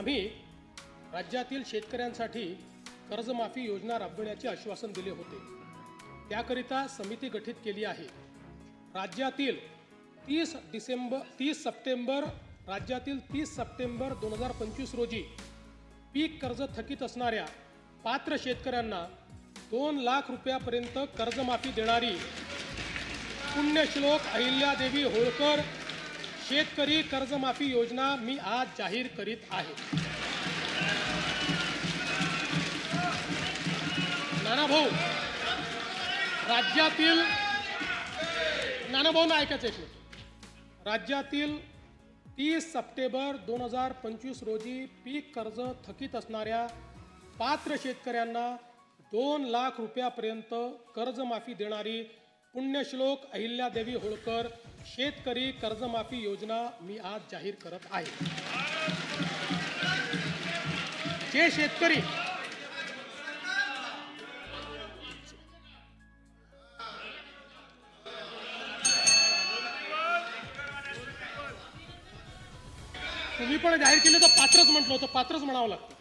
आम्ही राज्यातील शेतकऱ्यांसाठी कर्जमाफी योजना राबविण्याचे आश्वासन दिले होते। त्याकरिता समिती गठीत केली आहे। राज्यातील 30 सप्टेंबर 2025 रोजी पीक कर्ज थकीत असणाऱ्या पात्र शेतकऱ्यांना 2 लाख रुपयापर्यंत कर्जमाफी देणारी पुण्यश्लोक अहिल्यादेवी होळकर शेतकरी कर्जमाफी योजना मी आज जाहीर करीत आहे। नानाभाऊ, राज्यातील 30 सप्टेंबर 2025 रोजी पीक कर्ज थकीत असणाऱ्या पात्र शेतकऱ्यांना 2 लाख रुपयापर्यंत कर्जमाफी देणारी पुण्यश्लोक अहिल्यादेवी होळकर शेतकरी कर्जमाफी योजना मी आज जाहीर करत आहे। जे शेतकरी तुम्ही पण जाहीर केले तर पात्रच म्हटलं होतं, पात्रच म्हणावं लागतं,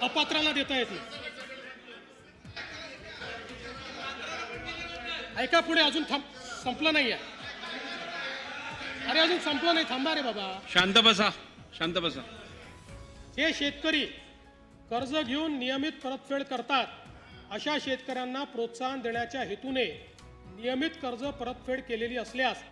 अपात्राला देता येत नाही। ऐका पुढे, अजून संपलं नाही आहे। अरे अजून संपलं नाही, थांबा रे बाबा, शांत बसा, शांत बसा। जे शेतकरी कर्ज घेऊन नियमित परतफेड करतात अशा शेतकऱ्यांना प्रोत्साहन देण्याच्या हेतूने नियमित कर्ज परतफेड केलेली असल्यास